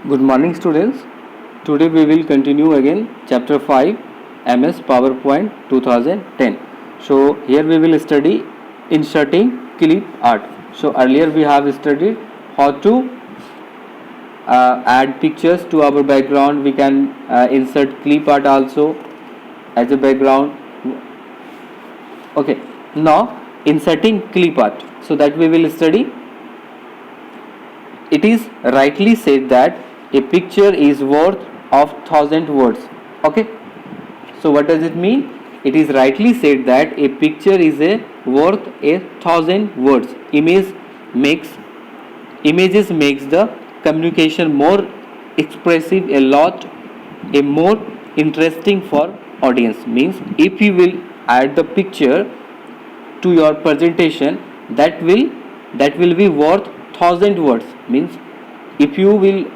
Good morning, students. Today we will continue again chapter 5 MS PowerPoint 2010. So here we will study inserting clip art. So earlier we have studied how to add pictures to our background. We can insert clip art also as a background. Okay, now inserting clip art. So that we will study. It is rightly said that a picture is worth of 1,000 words. Okay, so what does it mean? It is rightly said that a picture is worth 1,000 words. Images makes the communication more expressive, a more interesting for audience. Means if you will add the picture to your presentation, that will be worth 1,000 words. Means if you will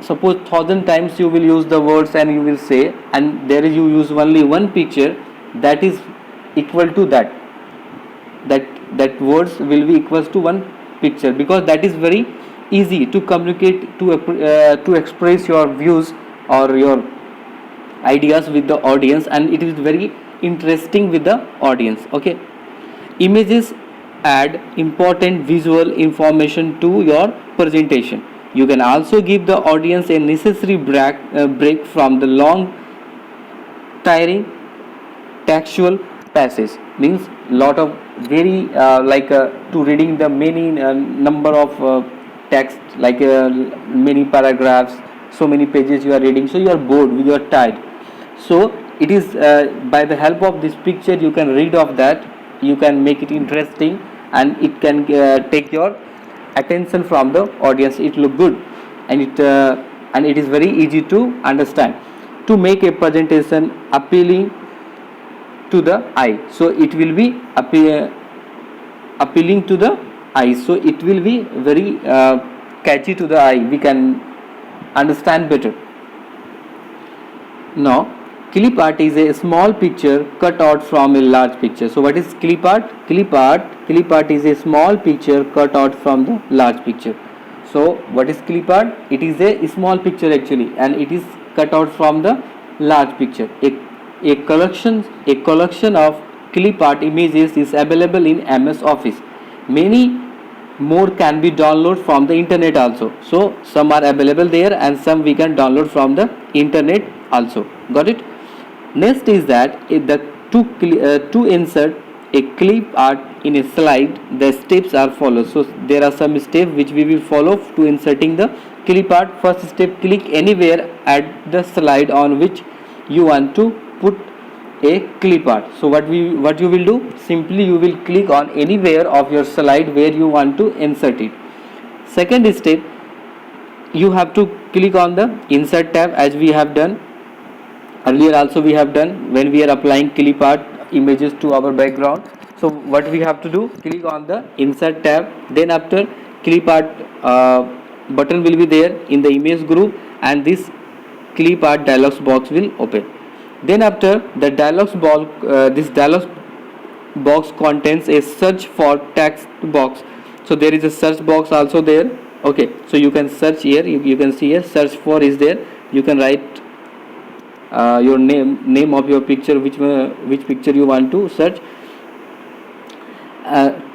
suppose 1,000 times you will use the words and you will say, and there is you use only one picture, that is equal to that words will be equals to one picture, because that is very easy to communicate, to express your views or your ideas with the audience, and it is very interesting with the audience. Okay, images add important visual information to your presentation. You can also give the audience a necessary break from the long, tiring textual passage. Means lot of very to reading the many number of text, like many paragraphs, so many pages you are reading, so you are bored, you are tired. So it is by the help of this picture you can read of that, you can make it interesting, and it can take your attention from the audience. It look good, and it is very easy to understand, to make a presentation appealing to the eye. So it will be appealing to the eye, so it will be very catchy to the eye, we can understand better. Now clip art is a small picture cut out from a large picture. So what is clip art? Clip art is a small picture cut out from the large picture. So what is clip art? It is a small picture actually, and it is cut out from the large picture. A collection of clip art images is available in MS Office. Many more can be downloaded from the internet also. So some are available there and some we can download from the internet also. Got it? Next is that to insert a clip art in a slide, the steps are followed. So there are some steps which we will follow to inserting the clip art. First step, click anywhere at the slide on which you want to put a clip art. So what you will do, simply you will click on anywhere of your slide where you want to insert it. Second step, you have to click on the insert tab, as we have done earlier also we have done when we are applying clip art images to our background. So what we have to do, click on the insert tab, then after clip art button will be there in the image group, and this clip art dialog box will open. Then after the this dialog box contains a search for text box. So there is a search box also there. Okay, so you can search here, you can see here search for is there. You can write your name of your picture, which picture you want to search.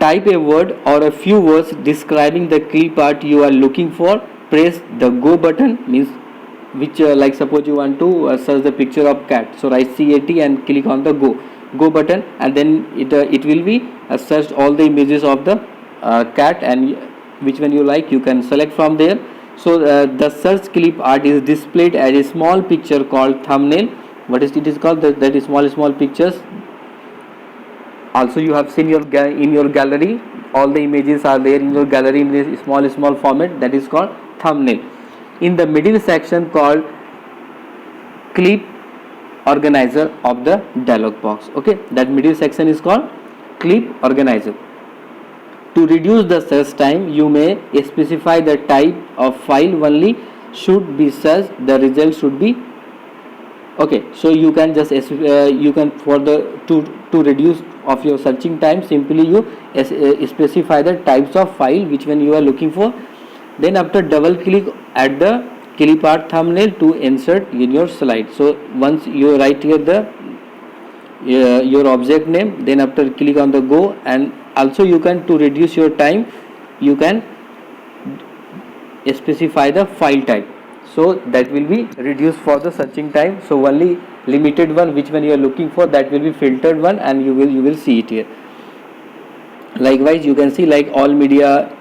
Type a word or a few words describing the clip art you are looking for. Press the go button, means which like suppose you want to search the picture of cat, so write CAT and click on the go button, and then it will be searched all the images of the cat, and which one you like you can select from there. So the search clip art is displayed as a small picture called thumbnail. What is it is called? That is small pictures. Also you have seen in your gallery, all the images are there in your gallery in this small format, that is called thumbnail. In the middle section called clip organizer of the dialog box. Okay, that middle section is called clip organizer. To reduce the search time, you may specify the type of file only should be searched. The result should be okay. So you can just you can for the to reduce of your searching time, simply you specify the types of file which one you are looking for. Then after double click at the clip art thumbnail to insert in your slide. So once you write here the your object name, then after click on the go, and also you can, to reduce your time, you can specify the file type, so that will be reduced for the searching time. So only limited one which one you are looking for, that will be filtered one, and you will see it here. Likewise you can see like all media,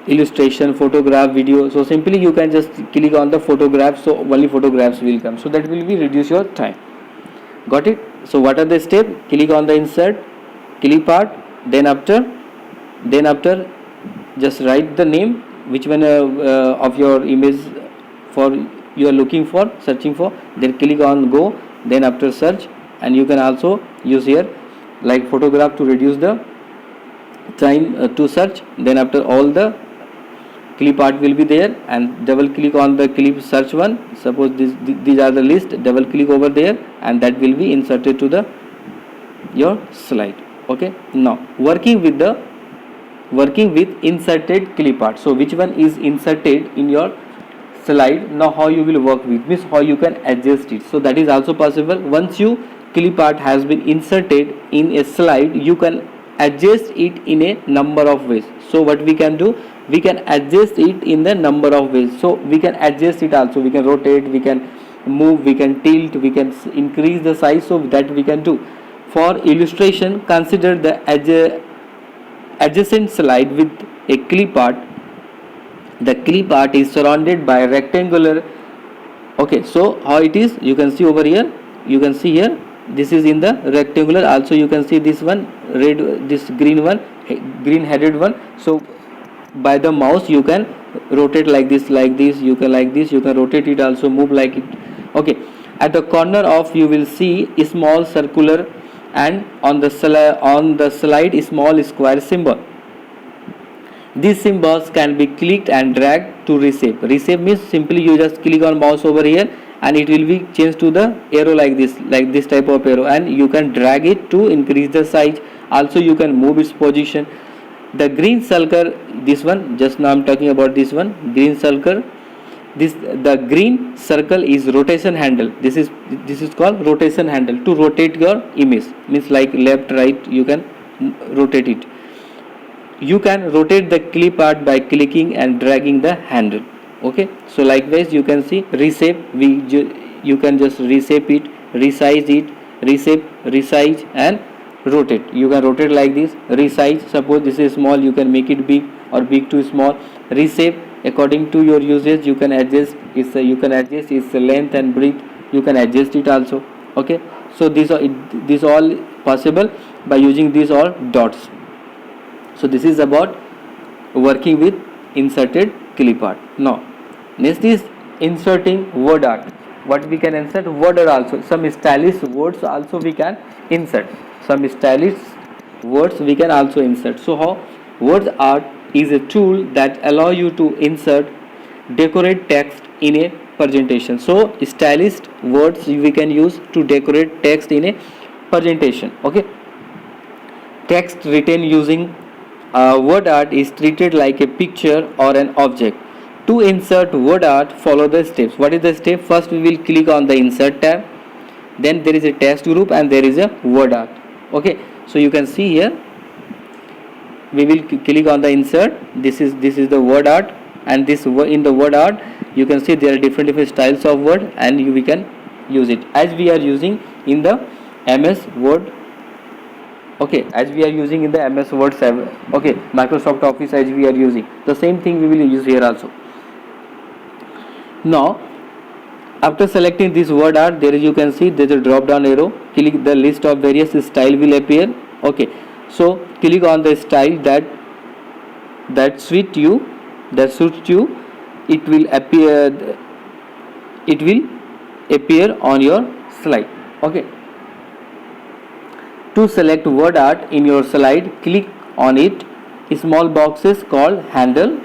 illustration, photograph, video. So simply you can just click on the photograph, so only photographs will come, so that will be reduce your time. Got it? So what are the step? Click on the insert, clip art, then after just write the name which one of your image for you are looking for, searching for, then click on go, then after search, and you can also use here like photograph to reduce the time to search. Then after all the clip art will be there, and double click on the clip search one. Suppose these are the list, double click over there, and that will be inserted to the your slide. Okay, now working with inserted clip art. So which one is inserted in your slide? Now how you will work with, means how you can adjust it. So that is also possible. Once you clip art has been inserted in a slide, you can adjust it in a number of ways. So what we can do, we can adjust it in the number of ways. So we can adjust it also, we can rotate, we can move, we can tilt, we can increase the size, so that we can do. For illustration, consider the adjacent slide with a clip art. The clip art is surrounded by a rectangular. Okay, so how it is, you can see over here, you can see here, this is in the rectangular. Also you can see this one red, this green one, green headed one. So by the mouse you can rotate like this, you can like this, you can rotate it also, move like it. Okay, at the corner of you will see a small circular, and on the slide a small square symbol. These symbols can be clicked and dragged to reshape. Reshape means simply you just click on mouse over here, and it will be changed to the arrow like this type of arrow, and you can drag it to increase the size. Also you can move its position. The green circle, this one, just now I'm talking about this one, green circle. The green circle is rotation handle. This is called rotation handle, to rotate your image, means like left, right, you can rotate it. You can rotate the clip art by clicking and dragging the handle. Okay, so likewise you can see reshape, you can just reshape it, resize it, reshape, resize, and rotate. You can rotate like this, resize, suppose this is small, you can make it big, or big to small. Reshape, according to your usage you can adjust its length and breadth, you can adjust it also. Okay, so these all possible by using these all dots. So this is about working with inserted clip art. Now next is inserting word art. What we can insert? Word art also. Some stylish words also we can insert. Some stylish words we can also insert. So how? Word art is a tool that allow you to insert, decorate text in a presentation. So stylish words we can use to decorate text in a presentation. Okay, text written using word art is treated like a picture or an object. To insert word art, follow the steps. What is the step? First we will click on the insert tab, then there is a text group, and there is a word art. Okay, so you can see here we will click on the insert. This is the word art, and this in the word art you can see there are different styles of word, and we can use it as we are using in the MS Word. Okay, as we are using in the MS Word 7. Okay, Microsoft Office, as we are using the same thing we will use here also. Now after selecting this word art, there is, you can see there is a drop down arrow. Click, the list of various style will appear. Okay, so click on the style that suits you. It will appear on your slide. Okay, to select word art in your slide, click on it. Small boxes called handle.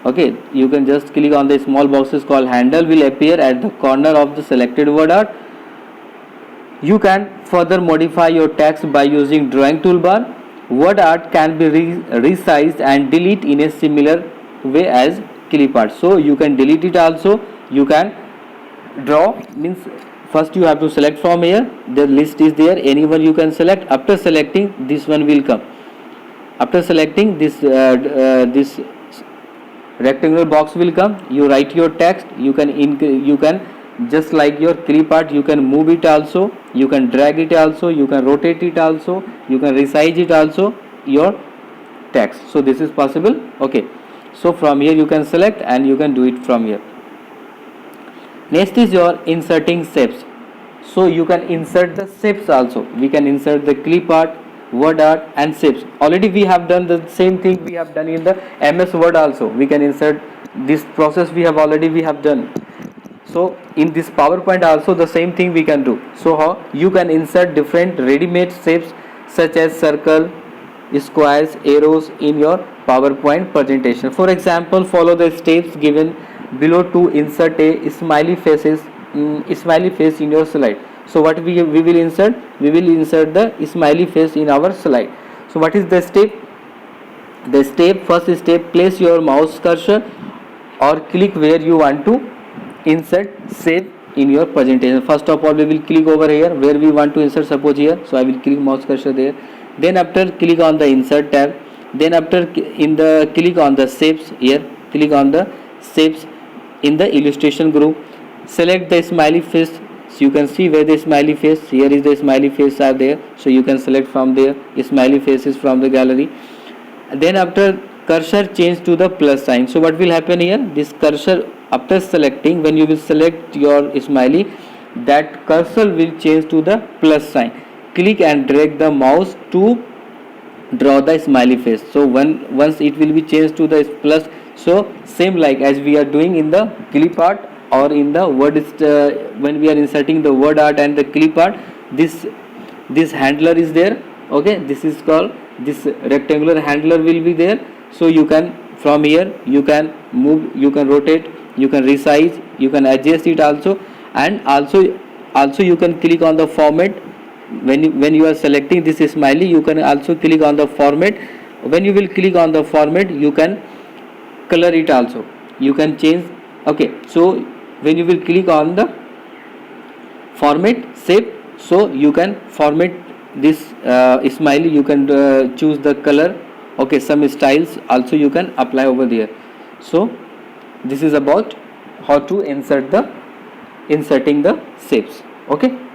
Okay, you can just click on the small boxes called handle will appear at the corner of the selected word art. You can further modify your text by using drawing toolbar. Word art can be resized and delete in a similar way as clip art. So you can delete it also, you can draw, means first you have to select from here, the list is there, anyone you can select. After selecting, this one will come. After selecting, this rectangular box will come. You write your text, you can just like your clip art, you can move it also, you can drag it also, you can rotate it also, you can resize it also, your text. So this is possible. Okay, so from here you can select and you can do it from here. Next is your inserting shapes. So you can insert the shapes also. We can insert the clip art, word art and shapes. Already we have done the same thing we have done in the MS Word also. We can insert this process, we have done. So in this PowerPoint also the same thing we can do. So how you can insert different ready-made shapes such as circle, squares, arrows in your PowerPoint presentation. For example, follow the steps given below to insert a smiley face in your slide. So what we will insert? We will insert the smiley face in our slide. So what is the step? The step, first step, place your mouse cursor or click where you want to insert shape in your presentation. First of all, we will click over here where we want to insert, suppose here. So I will click mouse cursor there. Then after click on the insert tab. Then after click on the shapes here. Click on the shapes in the illustration group. Select the smiley face. So you can see where the smiley face, here is the smiley face are there. So you can select from there smiley faces from the gallery. Then after cursor change to the plus sign. So what will happen here? This cursor, after selecting, when you will select your smiley, that cursor will change to the plus sign. Click and drag the mouse to draw the smiley face. So once it will be changed to the plus, so same like as we are doing in the clip art or in the word, when we are inserting the word art and the clip art, this handler is there. Okay, this is called, this rectangular handler will be there. So you can, from here you can move, you can rotate, you can resize, you can adjust it also. And also you can click on the format. When you are selecting this smiley, you can also click on the format. When you will click on the format, you can color it also, you can change. Okay, so when you will click on the format shape, so you can format this smiley, you can choose the color. Okay, some styles also you can apply over there. So this is about how to inserting the shapes. Okay.